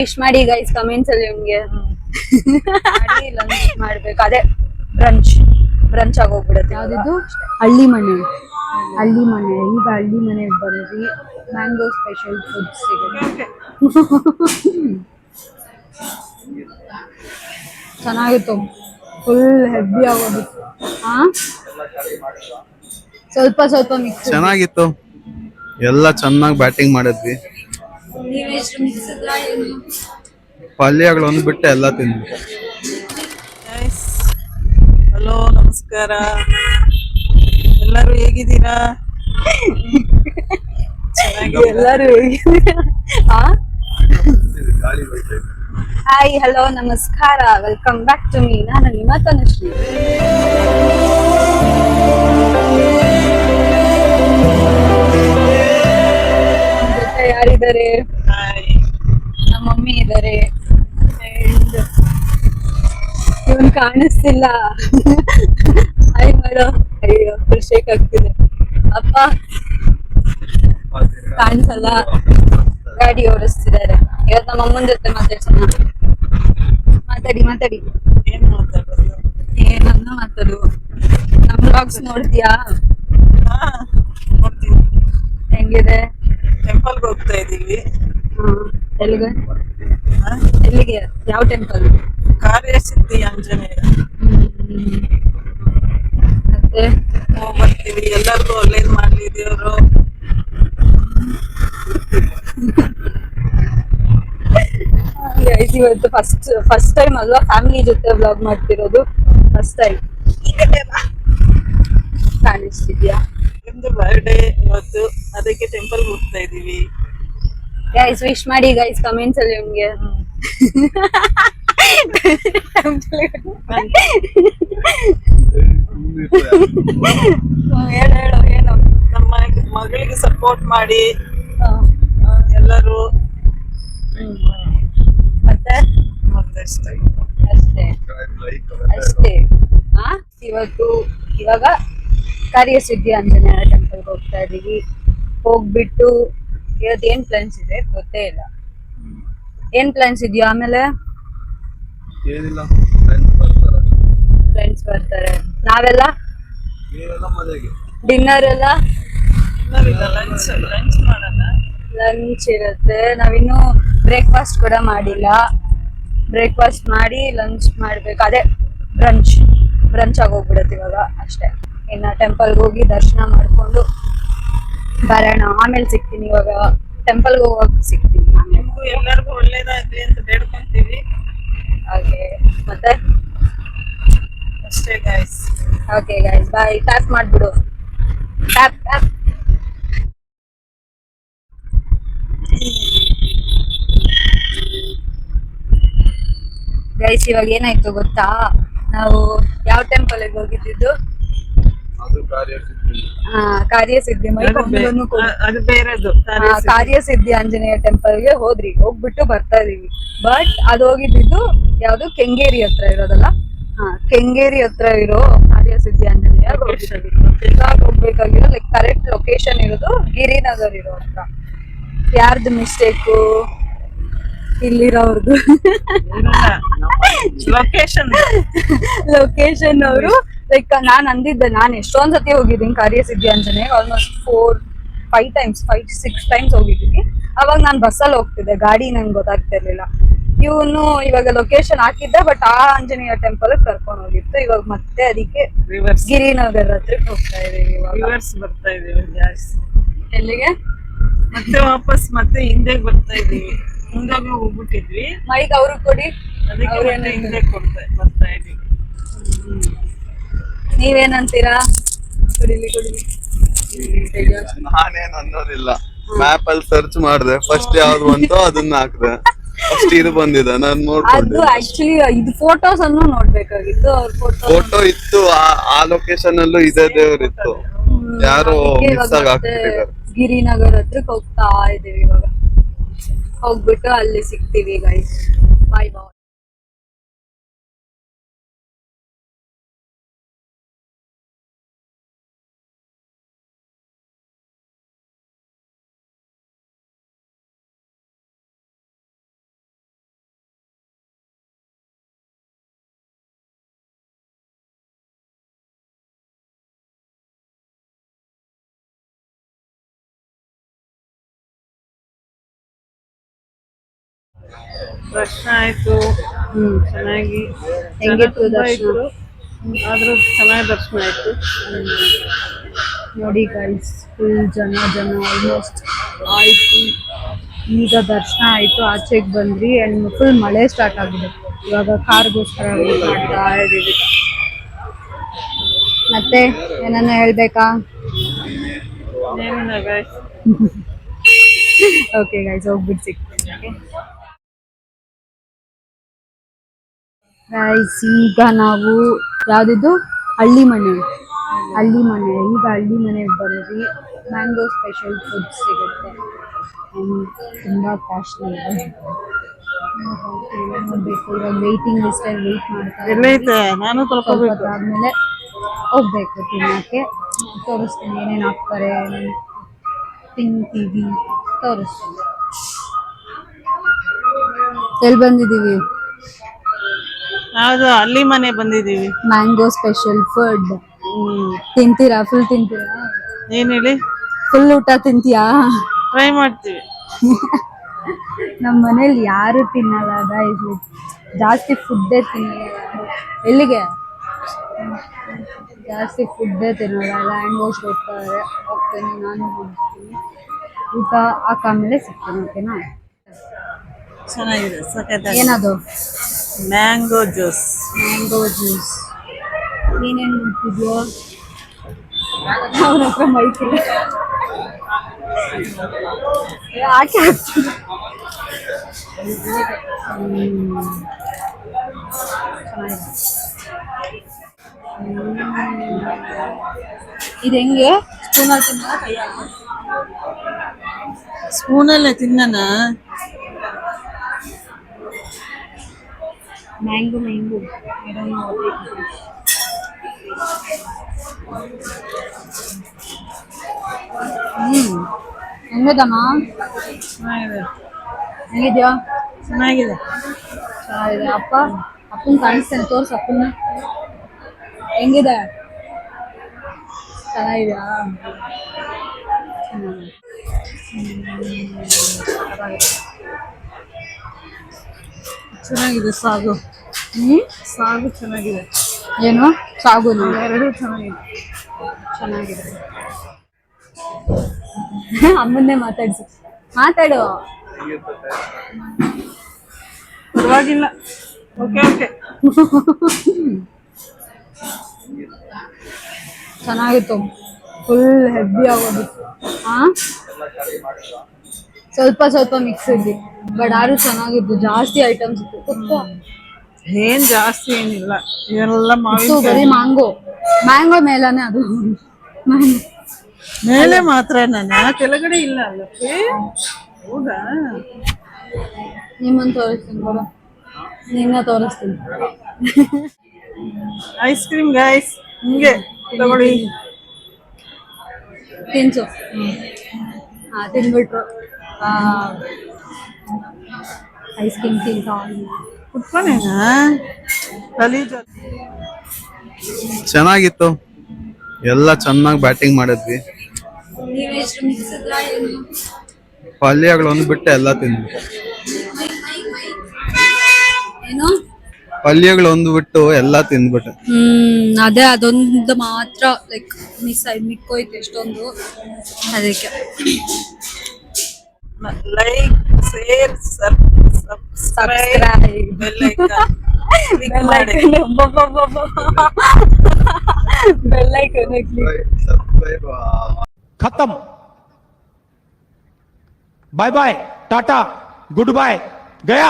Wish ಮಾಡಿ guys comments ಅಲ್ಲಿ ನಿಮ್ಗೆ ಮಾಡಿ ಲಂಚ್ ಮಾಡ್ಬೇಕು. ಅದೇ ಬ್ರಂಚ್ ಆಗೋಗ್ಬಿಡುತ್ತೆ. ಯಾವ್ದಿದ್ದು ಹಳ್ಳಿ ಮನೆ ಈಗ ಹಳ್ಳಿ ಮನೆಗೆ ಬಂದ್ವಿ. ಮ್ಯಾಂಗೋ ಸ್ಪೆಷಲ್ ಫುಡ್ ಸಿಗುತ್ತೆ. ಚೆನ್ನಾಗಿತ್ತು, ಫುಲ್ ಹೆವಿ ಆಗೋಗಿತ್ತು. ಸ್ವಲ್ಪ ಮಿಕ್ಸ್ ಚೆನ್ನಾಗಿತ್ತು, ಎಲ್ಲ ಚೆನ್ನಾಗಿ ಬ್ಯಾಟಿಂಗ್ ಮಾಡಿದ್ವಿ. ಪಲ್ಯಗಳು ಒಂದು ಬಿಟ್ಟು ಎಲ್ಲ ತಿಂದ್ವಿ. ಹಲೋ, ನಮಸ್ಕಾರ. ಎಲ್ಲರೂ ಹೇಗಿದ್ದೀರಾ? ಎಲ್ಲರೂ ಹಾಯ್, ಹಲೋ, ನಮಸ್ಕಾರ, ವೆಲ್ಕಮ್ ಬ್ಯಾಕ್ ಟು ಮೀ. ನಾನು ನಿಮ್ಮ ತನುಶ್ರೀ. ಜೊತೆ ಯಾರಿದ್ದಾರೆ? ನಮ್ಮ ಮಮ್ಮಿ ಇದ್ದಾರೆ. ಇವನ್ ಕಾಣಿಸ್ತಿಲ್ಲ. ಹಾಯ್ ಮಾಡೋ. ಅಯ್ಯೋ, ಫುಲ್ ಶೇಕ್ ಆಗ್ತಿದೆ. ಅಪ್ಪ ಕಾಣಿಸಲ್ಲ, ಗಾಡಿ ಓಡಿಸ್ತಿದ್ದಾರೆ. ಇವತ್ತು ನಮ್ಮ ಅಮ್ಮನ ಜೊತೆ ಮಾತಾಡ್ಸೋಣ. ಮಾತಾಡಿ. ಏನ್ ಮಾತಾಡೋದು? ಏನನ್ನ ಮಾತಾಡು. ನಮ್ ಬ್ಲಾಗ್ಸ್ ನೋಡ್ತೀಯಾ? ನೋಡ್ತೀವಿ. ಹೆಂಗಿದೆ? ಟೆಂಪಲ್ಗೆ ಹೋಗ್ತಾ ಇದೀವಿ. ಎಲ್ಲಿಗೆ? ಯಾವ ಟೆಂಪಲ್? ಕಾರ್ಯಸಿದ್ಧಿ ಆಂಜನೇಯ. ಮತ್ತೆ ಬರ್ತೀವಿ. ಎಲ್ಲರಿಗೂ ಒಳ್ಳೇದ್ ಮಾಡ್ಲಿ ದೇವ್ರು. ಇವತ್ತು ಫಸ್ಟ್ ಟೈಮ್ ಅಲ್ವಾ ಫ್ಯಾಮಿಲಿ ಜೊತೆ ವ್ಲಾಗ್ ಮಾಡ್ತಿರೋದು? First time. ಕಾಣಿಸ್ತಿದ್ಯಾ? ನಿಮ್ದು ಬರ್ಡೇ ಇವತ್ತು, ಅದಕ್ಕೆ ಟೆಂಪಲ್ ಹೋಗ್ತಾ ಇದೀವಿ. ಗೈಸ್ ವಿಶ್ ಮಾಡಿ ಗೈಸ್ ಕಮೆಂಟ್ಸ್ ಅಲ್ಲಿ ನಿಮ್ಗೆ ಹೇಳು ಏನು. ನಮ್ಮ ಮಗಳಿಗೆ ಸಪೋರ್ಟ್ ಮಾಡಿ ಎಲ್ಲರೂ. ಮತ್ತೆ ಅಷ್ಟೇ. ಇವಾಗ ಕಾರ್ಯಸಿದ್ಧಿ ಆಂಜನೇಯ ಟೆಂಪಲ್ಗೆ ಹೋಗ್ತಾ ಇದೀವಿ. ಹೋಗ್ಬಿಟ್ಟು ಇವತ್ತು ಏನ್ ಪ್ಲಾನ್ಸ್ ಇದೆ ಗೊತ್ತೇ ಇಲ್ಲ. ಏನ್ ಪ್ಲಾನ್ಸ್ ಇದೆಯಾ? ಆಮೇಲೆ ಏನಿಲ್ಲ, ಫ್ರೆಂಡ್ಸ್ ಬರ್ತಾರೆ. ನಾವೆಲ್ಲ ಡಿನ್ನರ್ ಎಲ್ಲ ಲಂಚ್ ಮಾಡೋಣ. ಲಂಚ್ ಇರುತ್ತೆ. ನಾವಿನ್ನು ಬ್ರೇಕ್ಫಾಸ್ಟ್ ಕೂಡ ಮಾಡಿಲ್ಲ. ಬ್ರೇಕ್ಫಾಸ್ಟ್ ಮಾಡಿ ಲಂಚ್ ಮಾಡ್ಬೇಕು. ಅದೇ ಬ್ರಂಚ್ ಆಗೋಗ್ಬಿಡುತ್ತೆ ಇವಾಗ ಅಷ್ಟೇ. ಇನ್ನ ಟೆಂಪಲ್ಗೆ ಹೋಗಿ ದರ್ಶನ ಮಾಡ್ಕೊಂಡು ಬರೋಣ. ಆಮೇಲೆ ಸಿಗ್ತೀನಿ. ಇವಾಗ ಟೆಂಪಲ್ಗೆ ಹೋಗಕ್ ಸಿಗ್ತೀನಿ. ನಿಮ್ಗೂ ಎಲ್ಲರಿಗೂ ಒಳ್ಳೇದಾಗ್ಲಿ ಅಂತ ಬೇಡ್ಕೊಂತೀವಿ. ಹಾಗೆ ಮತ್ತೆ ಅಷ್ಟೇ ಗೈಸ್. ಓಕೆ ಗೈಸ್, ಬಾಯ್. ಟ್ಯಾಪ್ ಮಾಡ್ಬಿಡು. ಟ್ಯಾಪ್. ಗೈಸ್ ಇವಾಗ ಏನಾಯ್ತು ಗೊತ್ತಾ? ನಾವು ಯಾವ ಟೆಂಪಲ್ಗೆ ಹೋಗಿದ್ದು? ಕಾರ್ಯಸಿದ್ಧಿ ಅದು ಬೇರೆದು. ಕಾರ್ಯಸಿದ್ಧಿ ಆಂಜನೇಯ ಟೆಂಪಲ್ಗೆ ಹೋಗ್ಬಿಟ್ಟು ಬರ್ತಾ ಇದೀವಿ. ಬಟ್ ಅದು ಹೋಗಿದ್ದು ಯಾವ್ದು? ಕೆಂಗೇರಿ ಹತ್ರ ಇರೋದಲ್ಲ. ಕೆಂಗೇರಿ ಹತ್ರ ಇರೋ ಕಾರ್ಯಸಿದ್ಧಿ ಆಂಜನೇಯ ಹೋಗ್ಬೇಕಾಗಿರೋ ಕರೆಕ್ಟ್ ಲೊಕೇಶನ್ ಇರೋದು ಗಿರಿನಗರ್ ಇರೋ ಹತ್ರ. ಯಾರ್ದು ಮಿಸ್ಟೇಕು? ಇಲ್ಲಿರೋರ್ದು. ಲೊಕೇಶನ್ ಅವರು ನಾನ್ ಅಂದಿದ್ದೆ. ನಾನು ಎಷ್ಟೊಂದ್ ಸತಿ ಹೋಗಿದ್ದೀನಿ ಕಾರ್ಯಸಿದ್ಧಿ ಆಂಜನೇಯ. ಆಲ್ಮೋಸ್ಟ್ 5 6 ಟೈಮ್ಸ್ ಹೋಗಿದ್ದೀನಿ. ಅವಾಗ ನಾನ್ ಬಸ್ಸಲ್ಲಿ ಹೋಗ್ತಿದ್ದೆ, ಗಾಡಿ ನಂಗೆ ಗೊತ್ತಾಗ್ತಿರ್ಲಿಲ್ಲ. ಇವನು ಇವಾಗ ಲೊಕೇಶನ್ ಹಾಕಿದ್ದ, ಬಟ್ ಆ ಆಂಜನೇಯ ಟೆಂಪಲ್ ಕರ್ಕೊಂಡು ಹೋಗಿತ್ತು. ಇವಾಗ ಮತ್ತೆ ಅದಕ್ಕೆ ಗಿರಿನಗರ್ ಹತ್ರಕ್ಕೆ ಹೋಗ್ತಾ ಇದೀವಿ. ಬರ್ತಾ ಇದೀವಿ ಜಾಸ್ತಿ. ಎಲ್ಲಿಗೆ? ಮತ್ತೆ ವಾಪಸ್ ಹಿಂದೆ ಬರ್ತಾ ಇದೀವಿ. ಮುಂದಾಗೆ ಹೋಗ್ಬಿಟ್ಟಿದ್ವಿ. ಮೈಕ್ ಅವ್ರು ಕೊಡಿ. ಅದಕ್ಕೆ ಹಿಂದೆ ಬರ್ತಾ ಇದೀವಿ. ನೀವೇನಂತೀರಾ? ಕುಡಿಲಿ. ನಾನೇನ್ ಅನ್ನೋದಿಲ್ಲ. ಮ್ಯಾಪ್ ಅಲ್ಲಿ ಸರ್ಚ್ ಮಾಡಿದೆ, ಫಸ್ಟ್ ಯಾವ್ದು ಬಂತೋ ಅದನ್ನ ಹಾಕ್ದೆ. ಫಸ್ಟ್ ಇದು ಬಂದಿದೆ, ನಾನ್ ನೋಡ್ಕೊಂಡೆ. ಅದು ಆಕ್ಚುಲಿ ಇದು ಫೋಟೋಸ್ ಅನ್ನು ನೋಡ್ಬೇಕಾಗಿತ್ತು. ಅವ್ರ ಫೋಟೋ ಇತ್ತು, ಆ ಲೊಕೇಶನ್ ಅಲ್ಲೂ ಇದೇ ದೇವ್ರ ಇತ್ತು. ಯಾರೋ ಮಿಸ್ ಆಗಿ ಹಾಕ್ಬಿಟ್ಟಿದ್ದಾರೆ. ಗಿರಿನಗರ್ ಹತ್ರಕ್ಕೆ ಹೋಗ್ತಾ ಇದೀವಿ. ಇವಾಗ ಹೋಗ್ಬಿಟ್ಟು ಅಲ್ಲಿ ಸಿಗ್ತೀವಿ ಗೈಸ್. ಬಾಯ್. ದರ್ಶನ ಆಯ್ತು ಚೆನ್ನಾಗಿ. ಹೆಂಗಿತ್ತು ತುಂಬಾ ದರ್ಶನ? ಇತ್ತು. ಆದ್ರೂ ಚೆನ್ನಾಗಿ ದರ್ಶನ ಆಯ್ತು. ನೋಡಿ ಗೈಸ್, ಫುಲ್ ಜನ ಆಲ್ಮೋಸ್ಟ್ ಆಯ್ತು. ಈಗ ದರ್ಶನ ಆಯ್ತು, ಆಚೆಗೆ ಬಂದ್ರಿ ಅಂಡ್ ಫುಲ್ ಮಳೆ ಸ್ಟಾರ್ಟ್ ಆಗಿದೆ. ಇವಾಗ ಕಾರ್ಗೋಸ್ಕರ ವೇಟ್ ಮಾಡ್ತಾ ಇದ್ದೀವಿ. ಮತ್ತೆ ಏನನ್ನ ಹೇಳ್ಬೇಕಾ? ಏನಿಲ್ಲ ಗೈಸ್. ಓಕೆ ಗೈಸ್, ಹೋಗ್ಬಿಟ್ಟು ಸಿಗ್ತೀನಿ. ಗೈಸ್, ಈಗ ನಾವು ಯಾವ್ದಿದ್ದು ಹಳ್ಳಿ ಮನೆ ಈಗ ಹಳ್ಳಿ ಮನೆಗೆ ಬಂದ್ವಿ. ಮ್ಯಾಂಗೋ ಸ್ಪೆಷಲ್ ಫುಡ್ ಸಿಗುತ್ತೆ. ತುಂಬಾ ಕಾಸ್ಟ್ಲಿ ಇದೆ. ನೋಡ್ಬೇಕು, ಇವಾಗ ವೇಟಿಂಗ್ ಲಿಸ್ಟಲ್ಲಿ ವೇಟ್ ಮಾಡ್ತಾ ಎಲ್ಲೈತೆ? ನಾನು ಸ್ವಲ್ಪ ತಳ್ಕೋಬೇಕು. ಆದ್ಮೇಲೆ ಹೋಗ್ಬೇಕು ತಿನ್ನಕ್ಕೆ. ತೋರಿಸ್ತೀನಿ ಏನೇನು ಹಾಕ್ತಾರೆ, ತಿಂತೀವಿ, ತೋರಿಸ್ತೀನಿ. ಎಲ್ಲಿ ಬಂದಿದ್ದೀವಿ? ಯಾವ್ದು ಹಳ್ಳಿ ಮನೆ ಬಂದಿದೀವಿ. ಮ್ಯಾಂಗೋ ಸ್ಪೆಷಲ್ ಫುಡ್ ತಿಂತೀರಾ? ಫುಲ್ ತಿಂತೀರಾ? ಏನ್ ಹೇಳಿ? ಫುಲ್ ಊಟ ತಿಂತೀಯಾ? ಟ್ರೈ ಮಾಡ್ತೀವಿ. ನಮ್ಮ ಮನೇಲಿ ಯಾರು ತಿನ್ನಲ್ಲ ಗೈಸ್, ಜಾಸ್ತಿ ಫುಡ್ಡೇ ತಿನ್ನಲ್ಲ. ಎಲ್ಲಿಗೆ? ಜಾಸ್ತಿ ಫುಡ್ಡೇ ತಿನ್ನಲ್ಲ. ಲ್ಯಾಂಡ್ ವಾಶ್ ಹೋಗ್ತೀನಿ, ನಾನು ಹೋಗ್ತೀನಿ. ಊಟ ಹಾಕಾದ್ಮೇಲೆ ಸಿಗ್ತೀನಿ, ಓಕೆನಾ? ಚೆನ್ನಾಗಿದೆ, ಸಖತ್ತಾಗಿದೆ. ಏನದು? Mango juice. ನೀನೇನು ಮಾಡ್ತಿದ್ಯೋ? ಅವನ ಹತ್ರ ಮೈಕಿಲ್ಲ, ಯಾಕೆ ಹಾಕ್ತೀನಿ? ಇದು ಹೆಂಗೆ? ಸ್ಪೂನಲ್ಲಿ ತಿನ್ನೋದಾ ಕೈಯಲ್ಲಿ? ಸ್ಪೂನಲ್ಲೇ ತಿನ್ನೋಣ. ಮ್ಯಾಂಗೋ ಹೆಂಗದಮ್ಮ? ಚೆನ್ನಾಗಿದೆ. ಹೆಂಗಿದ್ಯಾ? ಚೆನ್ನಾಗಿದೆ. ಚೆನ್ನಾಗಿದೆ. ಅಪ್ಪನ ಕಾಣಿಸ್ತೇನೆ, ತೋರ್ಸು ಅಪ್ಪನ. ಹೆಂಗಿದೆ? ಚೆನ್ನಾಗಿದೆಯಾ? ಚೆನ್ನಾಗಿದೆ ಸಾಗು. ಸಾಗು ಚೆನ್ನಾಗಿದೆ. ಏನು ಸಾಗುನು? ಎರಡು ಚೆನ್ನಾಗಿದೆ. ಅಮ್ಮನ್ನೇ ಮಾತಾಡ್ಸು. ಮಾತಾಡು. ಪರವಾಗಿಲ್ಲ. ಓಕೆ. ಚೆನ್ನಾಗಿತ್ತು. ಫುಲ್ ಹೆವಿ ಆಗೋಗಿತ್ತು. ಸ್ವಲ್ಪ ಮಿಕ್ಸ್ ಇದ್ವಿ, ಬಟ್ ಆದ್ರೂ ಚೆನ್ನಾಗಿತ್ತು. ಜಾಸ್ತಿ ಐಟಮ್ಸ್ ಇತ್ತು. ಏನ್ ಜಾಸ್ತಿ ಏನಿಲ್ಲ, ಎಲ್ಲ ಬರೀ ಮ್ಯಾಂಗೋ ಮೇಲಾನೆ ಅದು. ಮೇಲೆ ಮಾತ್ರ ಕೆಳಗಡೆ ಇಲ್ಲ ಅಲ್ಲ. ಹೌದಾ? ನಿಮ್ಮನ್ನು ತೋರಿಸ್ತೀನಿ ಬರೋ, ನಿನ್ನ ತೋರಿಸ್ತೀನಿ. ಐಸ್ ಕ್ರೀಮ್ ಗೈಸ್, ಹಿಂಗೆ ತಗೊಳ್ಳಿ, ತಿನ್ಸು. ತಿನ್ಬಿಟ್ರು ಐಸ್ ಕ್ರೀಮ್ ತಿಂತ ಕುತ್ಕೊಂಡೇನಾ? ಚೆನ್ನಾಗಿತ್ತು, ಎಲ್ಲ ಚೆನ್ನಾಗಿ ಬ್ಯಾಟಿಂಗ್ ಮಾಡಿದ್ವಿ. ಪಲ್ಯಗಳೊಂದು ಬಿಟ್ಟು ಎಲ್ಲ ತಿಂದ್ವಿ. ಏನು ಪಲ್ಯಗಳೊಂದು ಬಿಟ್ಟು ಎಲ್ಲ ತಿಂದ್ಬಿಟ್ಟೆ. ಅದೇ ಅದೊಂದು ಮಾತ್ರ ಲೈಕ್ ಮಿಕ್ಕೋಯ್ತು ಎಷ್ಟೊಂದು. ಅದಕ್ಕೆ like, share, subscribe, bell icon click ಮಾಡಿ. Bell icon click. खत्म। Bye bye, tata, good, गया।